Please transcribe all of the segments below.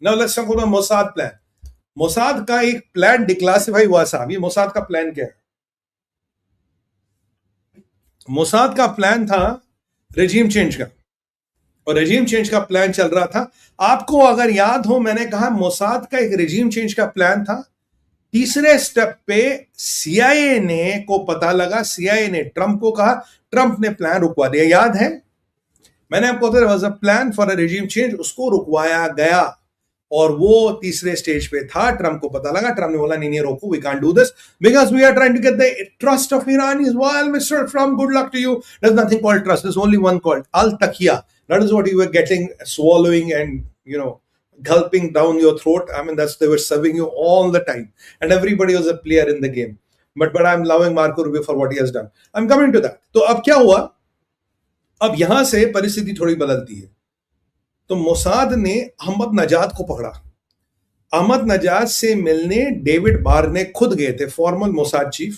Now let's talk about Mossad plan. Mossad का एक plan declassify हुआ साहब। ये मोसाद का प्लान क्या है? मोसाद का प्लान था रेजिम चेंज का, और रेजिम चेंज का प्लान चल रहा था। आपको अगर याद हो, मैंने कहा मोसाद का एक रेजिम चेंज का प्लान था। तीसरे स्टेप पे सीआईए ने को पता लगा, सीआईए ने ट्रंप को कहा, ट्रंप ने प्लान रुकवा दिया। याद है मैंने आपको बताया plan for a regime change, उसको रुकवाया गया। और वो तीसरे स्टेज पे था, ट्रंप को पता लगा, ट्रंप ने बोला नहीं नहीं रोको, we can't do this because we are trying to get the trust of Iran is well mister Trump, good luck to you, there is nothing called trust, there is only one called अल तकिया, that is what you were getting, swallowing and gulping down your throat. I mean, that's they were serving you all the time, and everybody was a player in the game. But I'm loving Marco Rubio for what he has done. I'm coming to that. तो अब क्या हुआ? अब यहां से परिस्थिति थोड़ी बदलती है। तो मोसाद ने अहमद नजाद को पकड़ा। अहमद नजाद से मिलने डेविड बार ने खुद गए थे, फॉर्मल मोसाद चीफ।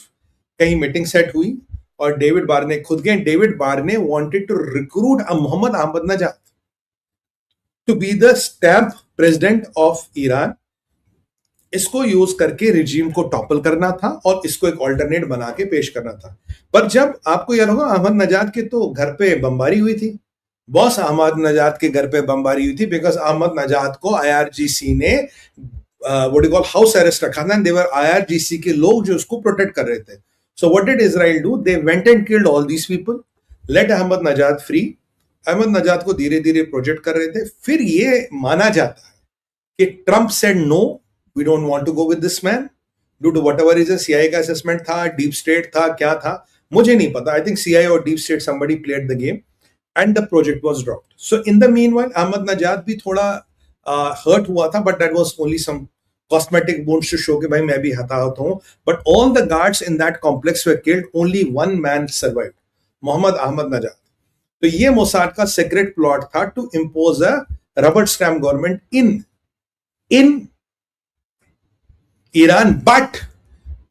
कहीं मीटिंग सेट हुई और डेविड बार ने खुद गए। David Barnea wanted to recruit Mohammad Ahmadinejad to be the stamp president of Iran. इसको यूज करके रिजीम को टॉपल करना था और इसको एक ऑल्टरनेट बना के पेश करना था। पर जब आपको याद होगा, अहमद नजाद के तो घर पे बमबारी हुई थी। बॉस अहमद नजाद के घर पे बमबारी हुई थी बिकॉज अहमद नजाद को आईआरजीसी ने what you call house arrest रखा था। देवर आईआरजीसी के लोग जो उसको प्रोटेक्ट कर रहे थे। So what did Israel do? They went and killed all these people, let Ahmadinejad free. Ahmadinejad को धीरे धीरे प्रोजेक्ट कर रहे थे। फिर ये माना जाता है कि Trump said no, we don't want to go with this man due to whatever reason. CIA का असेसमेंट था, डीप स्टेट था, क्या था मुझे नहीं पता। आई थिंक सीआईए और deep state somebody played the game and the project was dropped. So in the meanwhile, Ahmad Najad भी थोड़ा hurt हुआ था, but that was only some cosmetic wounds to show कि भाई मैं भी हताहत हूँ। But all the guards in that complex were killed. Only one man survived, Mohammad Ahmad नजाद। तो ये मोसाद का सीक्रेट प्लॉट था to impose a rubber stamp government in Iran, but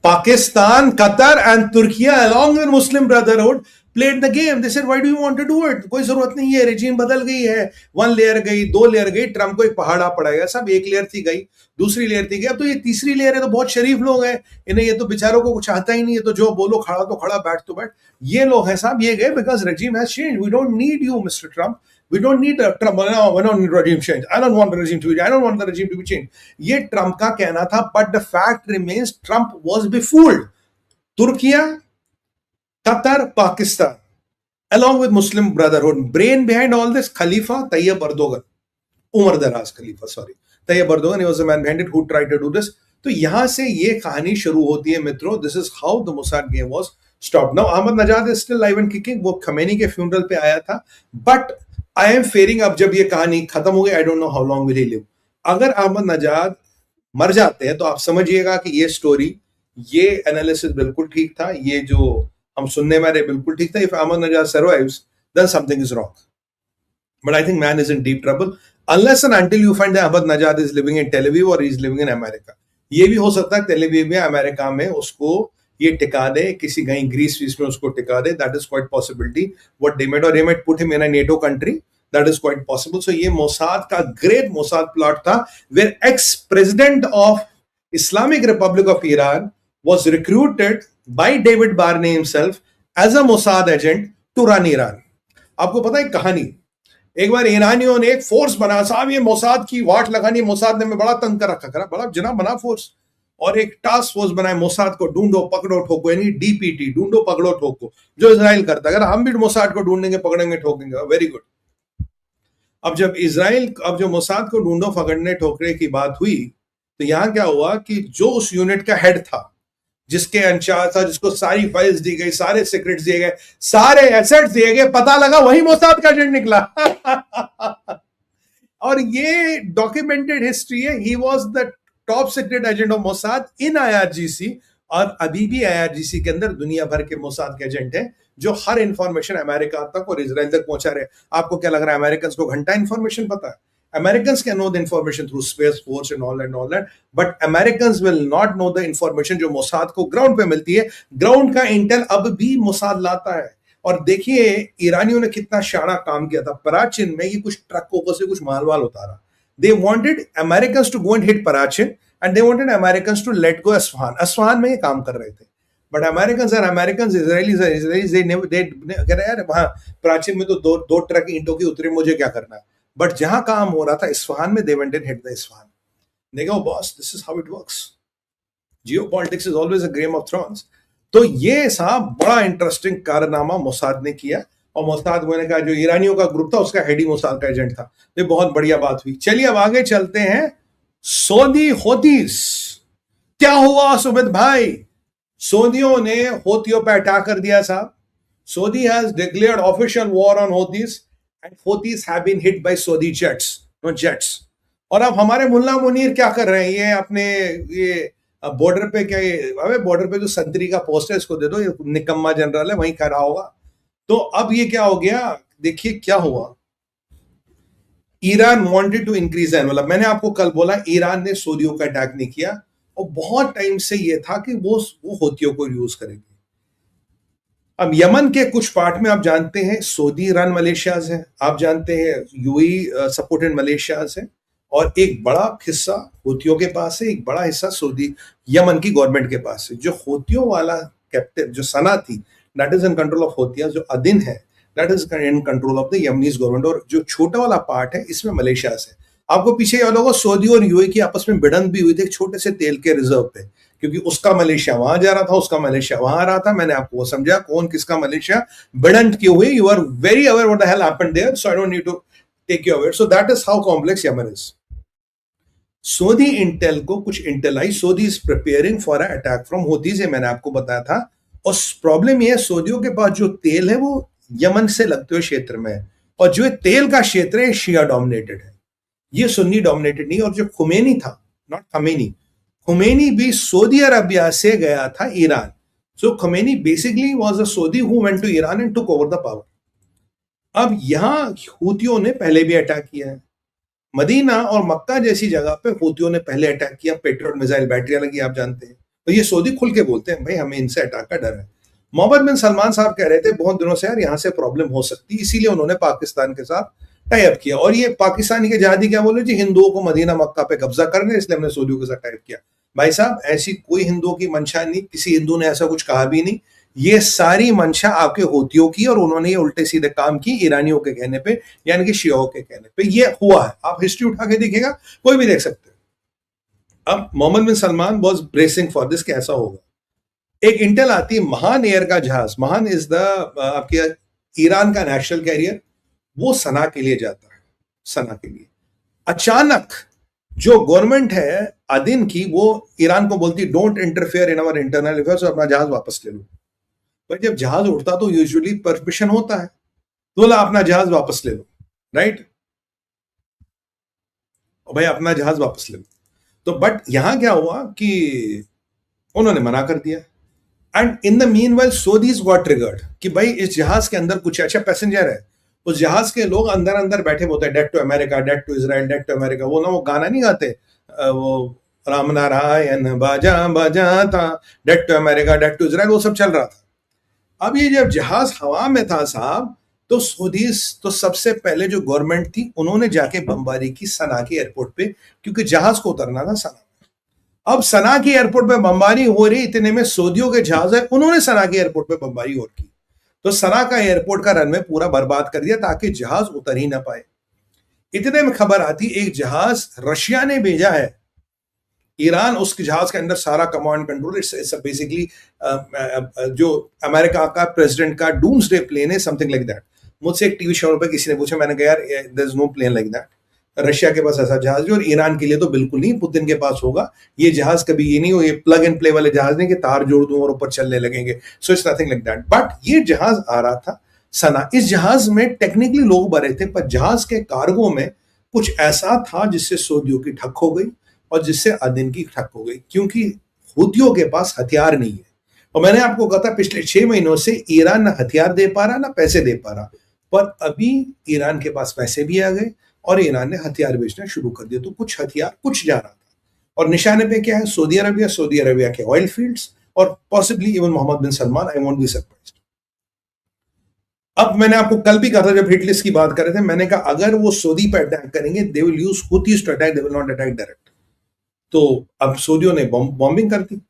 Pakistan, Qatar and Turkey along with Muslim Brotherhood played the game. They said, why do you want to do it? कोई जरूरत नहीं है, regime बदल गई है, 1 layer गई, 2 layer गई, Trump को एक पहाड़ा पड़ेगा। सब 1 लेयर थी गई, दूसरी लेयर थी गई, अब तो ये तीसरी लेयर है। तो बहुत शरीफ लोग हैं, इन्हें ये तो बेचारों को कुछ आता ही नहीं है, तो जो बोलो खड़ा तो खड़ा, बैठ तो बैठ। ये लोग हैं साहब, ये गए because regime has change. We don't need you mister Trump, we don't need a Trump. No, we don't need regime change. I don't want the regime to be. I don't want the regime to be changed. ये Trump का कहना था, but the fact remains Trump was befooled. Turkey, Qatar, Pakistan, along with Muslim Brotherhood, brain behind all this, Khalifa Tayyip Erdogan, Umar Daraz Khalifa, sorry, Tayyip Erdogan, he was the man behind it who tried to do this. तो यहां से ये कहानी शुरू होती है मित्रों। This is how the Mossad game was stopped. Now Ahmad Najad is still alive and kicking. वो खमेनी के फ्यूनरल पे आया था, but आई एम फेयरिंग अब जब ये कहानी खत्म हो गई, I don't know how long will he live. अगर अहमद नजाद मर जाते हैं तो आप समझिएगा कि ये स्टोरी, ये एनालिसिस बिल्कुल ठीक था, ये जो हम सुनने में आ रहे बिल्कुल ठीक था। If Ahmadinejad survives then something is wrong, but I think man is in deep trouble unless and until you find that Ahmadinejad is living in Tel Aviv और he is living in America. ये भी हो सकता है Tel Aviv में, America में उसको ये टिका दे, किसी कहीं ग्रीस वीस में उसको टिका दे। That is quite possibility what they made, और they made put him in a NATO country. That is quite possible. So ये मोसाद का ग्रेट मोसाद प्लॉट था, where ex president of Islamic Republic of Iran was recruited by David Barnea himself as a Mossad agent to run Iran. आपको पता है कहानी, एक बार ईरानियों ने एक फोर्स बना, साहब ये मोसाद की वाट लगानी, मोसाद ने में बड़ा तंग कर रखा, करा बड़ा जना बना फोर्स, और एक टास्क फोर्स बनाए, मोसाद को ढूंढो पकड़ो ठोको, यानी डीपीटी, ढूंढो पकड़ो ठोको, जो इजराइल करता है। अगर हम भी मोसाद को ढूंढेंगे पकड़ेंगे ठोकेंगे, वेरी गुड। अब जब इजराइल, अब जो मोसाद को ढूंढो पकड़ने ठोकने की बात हुई, तो यहां क्या हुआ कि जो उस यूनिट का हेड था, जिसके इंचार्ज था, जिसको सारी फाइल्स दी गई, सारे सीक्रेट्स दिए गए, सारे एसेट्स दिए गए, पता लगा वही मोसाद का एजेंट निकला। और ये डॉक्यूमेंटेड हिस्ट्री है। He was the top secret agent of Mossad in IRGC, और अभी भी आईआरजीसी के अंदर दुनिया भर के मोसाद के एजेंट हैं जो हर इंफॉर्मेशन अमेरिका तक और इजराइल तक पहुंचा रहे। आपको क्या लग रहा है अमेरिकन को घंटा इंफॉर्मेशन पता है? Americans can know the information through Space Force and all that, but Americans will not know the information जो मोसाद को ग्राउंड पे मिलती है। ग्राउंड का इंटेल अब भी मोसाद लाता है। और देखिए ईरानियों ने कितना शाना काम किया था। प्राचीन में ये कुछ ट्रकों से कुछ मालवाल उतारा, They wanted Americans to go and hit Parachin, and they wanted Americans to let go Asfahan. Asfahan में ये काम कर रहे थे. But Americans are Americans, Israelis, they never, they कह रहे यार वहाँ प्राचीन में तो दो ट्रक ईंटों की उतरी, मुझे क्या करना है. बट जहां काम हो रहा था इस्फहान में, they went and hit the Isfahan. They go, boss, this is how it works. Geopolitics is always a game of thrones. तो ये साहब बड़ा इंटरेस्टिंग कारनामा मोसाद ने किया, और मोसाद मैंने कहा जो ईरानियों का ग्रुप था उसका हेड ही मोसाद का एजेंट था. ये बहुत बढ़िया बात हुई. चलिए अब आगे चलते हैं. सऊदी होतीस, क्या हुआ सुमित भाई? सऊदियों ने होतियों पर अटैक कर दिया साहब. Saudi has declared official war on Houthis, and Houthis have been hit by Saudi jets. और अब हमारे मुल्ला मुनीर क्या कर रहे हैं? ये अपने ये बॉर्डर पे, क्या अबे बॉर्डर पे जो संतरी का पोस्ट है इसको दे दो, ये निकम्मा जनरल है, वहीं खड़ा होगा. तो अब ये क्या हो गया, देखिए क्या हुआ. Iran wanted to increase envelope. मैंने आपको कल बोला ईरान ने सऊदियों का अटैक नहीं किया, और बहुत टाइम से ये था कि वो होतियों को यूज करेंगे. अब यमन के कुछ पार्ट में आप जानते हैं सऊदी रन मलेशियाज है, आप जानते हैं यूएई सपोर्टेड मलेशियाज है, और एक बड़ा हिस्सा होतियों के पास है, एक बड़ा हिस्सा सऊदी यमन की गवर्नमेंट के पास है. जो होतियों वाला कैप्टन जो सना थी, that is in control of Houthis. जो अदिन है, that is in control of the Yemenis government. और जो छोटा वाला पार्ट है इसमें मलेशिया है. आपको पीछे याद होगा सऊदी और यूएई की आपस में भिड़ंत भी हुई थी छोटे से तेल के रिजर्व पे, क्योंकि उसका मलेशिया वहां जा रहा था, उसका मलेशिया वहां आ रहा था. मैंने आपको वो समझा कौन किसका मलेशिया भिड़ंत क्यों हुई. You are very aware what the hell happened there, so I don't need to take you aware. So that is how complex Yemen is. Saudi intel को कुछ इंटेल आई, Saudi is preparing for a attack from Houthis, ये मैंने आपको बताया था. और problem ये है सऊदियों के पास जो तेल है वो यमन से लगते हुए क्षेत्र में है, और जो तेल का क्षेत्र है शिया डोमिनेटेड है, ये सुन्नी डोमिनेटेड नहीं. और जो खुमैनी था, नॉट खमेनी, खुमैनी भी सऊदी अरबिया से गया था Iran. So Khomeini basically was a Saudi who went to Iran and took over the power. अब यहां हूतियों ने पहले भी अटैक किया है. मदीना और मक्का जैसी जगह पे हूतियों ने पहले अटैक किया, पेट्रोल मिसाइल बैटरियां लगी, आप जानते हैं. तो ये सऊदी खुल के बोलते हैं भाई हमें इनसे अटैक का डर है. मोहम्मद बिन सलमान साहब कह रहे थे बहुत दिनों से यार यहाँ से प्रॉब्लम हो सकती, इसीलिए उन्होंने पाकिस्तान के साथ टाई अप किया. और ये पाकिस्तानी के जहादी क्या बोले जी, हिंदुओं को मदीना मक्का पे कब्जा करना है, इसलिए हमने सऊदियों के साथ टाई अप किया. भाई साहब ऐसी कोई हिंदुओं की मंशा नहीं, किसी हिंदू ने ऐसा कुछ कहा भी नहीं. ये सारी मंशा आपके होतियों की, और उन्होंने ये उल्टे सीधे काम की ईरानियों के कहने पे, यानी कि शियाओं के कहने पे ये हुआ है. आप हिस्ट्री उठा के देखिएगा, कोई भी देख सकते हैं. अब Mohammed bin Salman was bracing for this, कैसा होगा. एक इंटेल आती है, महान एयर का जहाज, महान इज द आपके ईरान का नेशनल कैरियर, वो सना के लिए जाता है. सना के लिए अचानक जो गवर्नमेंट है अदिन की, वो ईरान को बोलती don't interfere in our internal affairs, अपना जहाज वापस ले लो. भाई जब जहाज उड़ता तो यूजुअली परमिशन होता है, तो बोला अपना जहाज वापस ले लो, राइट. भाई अपना जहाज वापस ले लो. तो बट यहां क्या हुआ कि उन्होंने मना कर दिया. And in the meanwhile Saudis got triggered कि भाई इस जहाज के अंदर कुछ अच्छा पैसेंजर है. उस जहाज के लोग अंदर अंदर बैठे बोलते हैं death to America, death to Israel, death to America. वो ना वो गाना नहीं गाते, वो राम नारायण बाजा बजाता, death to America, death to Israel, वो सब चल रहा था. अब ये जब जहाज हवा में था साहब, तो सऊदीज तो सबसे पहले जो गवर्नमेंट थी उन्होंने जाके बमबारी की सना के एयरपोर्ट पे, क्योंकि जहाज को उतरना था सना. अब सना के एयरपोर्ट पे बमबारी हो रही, इतने में सऊदियों के जहाज है, उन्होंने सना के एयरपोर्ट पे बमबारी और की. तो सना का एयरपोर्ट का रनवे पूरा बर्बाद कर दिया ताकि जहाज उतर ही ना पाए. इतने में खबर आती एक जहाज रशिया ने भेजा है ईरान, उस जहाज के अंदर सारा कमांड कंट्रोल, इट्स बेसिकली जो अमेरिका का प्रेसिडेंट का डूम्सडे प्लेन है, समथिंग लाइक दैट. मुझसे एक टीवी शो पे किसी ने पूछा, मैंने कहा यार there is no plane like that. Russia के पास ऐसा जहाज, और ईरान के लिए तो बिल्कुल नहीं, पुतिन के पास होगा ये जहाज. कभी ये नहीं हो, ये प्लग एंड प्ले वाले जहाज नहीं कि तार जोड़ दूं और ऊपर चलने लगेंगे. So it's nothing like that. But ये जहाज आ रहा था सना. इस जहाज में टेक्निकली लोग भरे थे, पर जहाज के कार्गो में कुछ ऐसा था जिससे सऊदियों की ठक हो गई और जिससे अदिन की ठक हो गई, क्योंकि हूतियों के पास हथियार नहीं है. और मैंने आपको कहा था पिछले 6 महीनों से ईरान ना हथियार दे पा रहा ना पैसे दे पा रहा, पर अभी ईरान के पास पैसे भी आ गए और ईरान ने हथियार बेचना शुरू कर दिया. तो कुछ हथियार कुछ जा रहा था, और निशाने पे क्या है, सऊदी अरबिया के ऑयल फील्ड्स, और possibly even Mohammed bin Salman. I won't be surprised. अब मैंने आपको कल भी कहा था जब हिट लिस्ट की बात कर रहे थे, मैंने कहा अगर वो सऊदी पे अटैक करेंगे they will use Houthis to attack, they will not attack direct. तो अब सऊदियों ने बॉम्बिंग कर दी,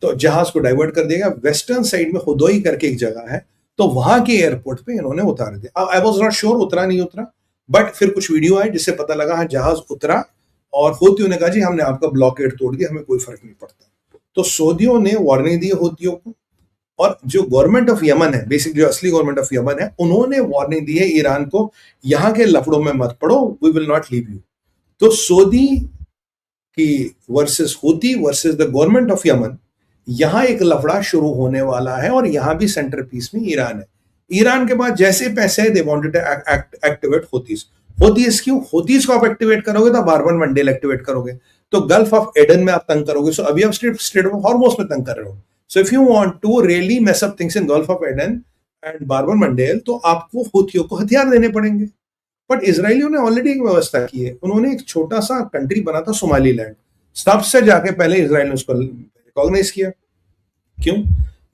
तो जहाज को डाइवर्ट कर दिया। वेस्टर्न साइड में हुदोई करके एक जगह है, तो वहां के एयरपोर्ट पे इन्होंने उतार दिया। आई वॉज नॉट श्योर उतरा नहीं उतरा, बट फिर कुछ वीडियो आए जिससे पता लगा हाँ जहाज उतरा, और हूतियों ने कहा जी हमने आपका ब्लॉकेड तोड़ दिया, हमें कोई फर्क नहीं पड़ता। तो सऊदियों ने वार्निंग दी हूतियों को, और जो गवर्नमेंट ऑफ यमन है, बेसिक जो असली गवर्नमेंट ऑफ यमन है, उन्होंने वार्निंग दी है ईरान को, यहां के लफड़ों में मत पड़ो, we will not leave you. तो सऊदी की versus Houthi versus the government of Yemen, यहां एक लफड़ा शुरू होने वाला है, और यहां भी सेंटर पीस में ईरान है। ईरान के बाद जैसे पैसे है, they wanted to activate Houthis. Houthis क्यों? हूतीज को आप एक्टिवेट करोगे तो बारबन मंडेल एक्टिवेट करोगे, तो गल्फ ऑफ एडन में आप तंग करोगे। सो अभी आप स्ट्रेट ऑफ हॉर्मोज में तंग कर रहे हो। So if you want to really mess up things in Gulf of Aden and Bab el Mandeb, तो आपको हूथियों को हथियार देने पड़ेंगे। बट इसराइलियों ने ऑलरेडी एक व्यवस्था की है, उन्होंने एक छोटा सा कंट्री बना था सोमालीलैंड, सबसे जाके पहले इसराइल ने उसको रिकॉग्नाइज किया। क्यों?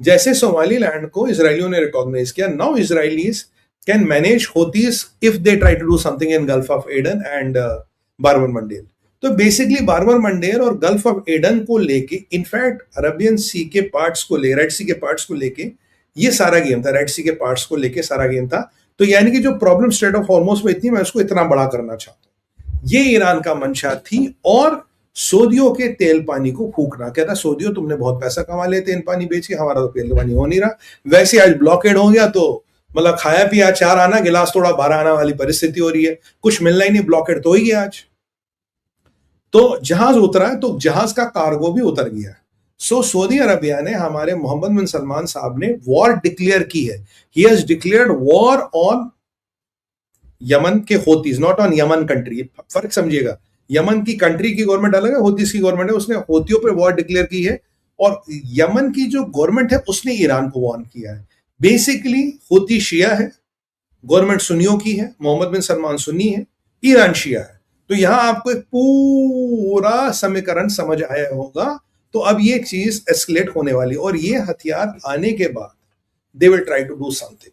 जैसे सोमालीलैंड को इसराइलियों ने रिकॉग्नाइज किया, now Israelis can manage Houthis if they try to do something in Gulf of Aden and Bab el Mandeb. तो बेसिकली बारबन मंडेल और गल्फ ऑफ एडन को लेके, इनफैक्ट अरबियन सी के पार्ट्स को ले, रेड सी के पार्ट्स को लेके ये सारा गेम था, रेड सी के पार्ट्स को लेके सारा गेम था। तो यानी कि जो प्रॉब्लम स्ट्रेट ऑफ हॉर्मोज में इतनी, मैं उसको इतना बड़ा करना चाहता हूं, ये ईरान का मंशा थी। और सऊदियों के तेल पानी को फूकना, कहता सऊदियों तुमने बहुत पैसा कमा लिया तेल पानी बेच के, हमारा तो तेल पानी हो नहीं रहा। वैसे आज ब्लॉकेड हो गया तो मतलब खाया पिया 4 आना, गिलास थोड़ा 12 आना वाली परिस्थिति हो रही है, कुछ मिलना ही नहीं, ब्लॉकेड तो ही गया आज। तो जहाज उतरा है, तो जहाज का कार्गो भी उतर गया है। सो सऊदी अरबिया ने, हमारे मोहम्मद बिन सलमान साहब ने वॉर डिक्लेयर की है। He has declared war on Yemen के Houthis, not on Yemen country. फर्क समझिएगा, यमन की कंट्री की गवर्नमेंट अलग है, हूतीज की गवर्नमेंट है। उसने हूतियों पे वॉर डिक्लेयर की है, और यमन की जो गवर्नमेंट है उसने ईरान को वार्न किया है। बेसिकली हूती शिया है, गवर्नमेंट सुन्नियों की है, मोहम्मद बिन सलमान सुन्नी है, ईरान शिया है। तो यहां आपको एक पूरा समीकरण समझ आया होगा। तो अब ये चीज एस्केलेट होने वाली, और ये हथियार आने के बाद they will try to do something.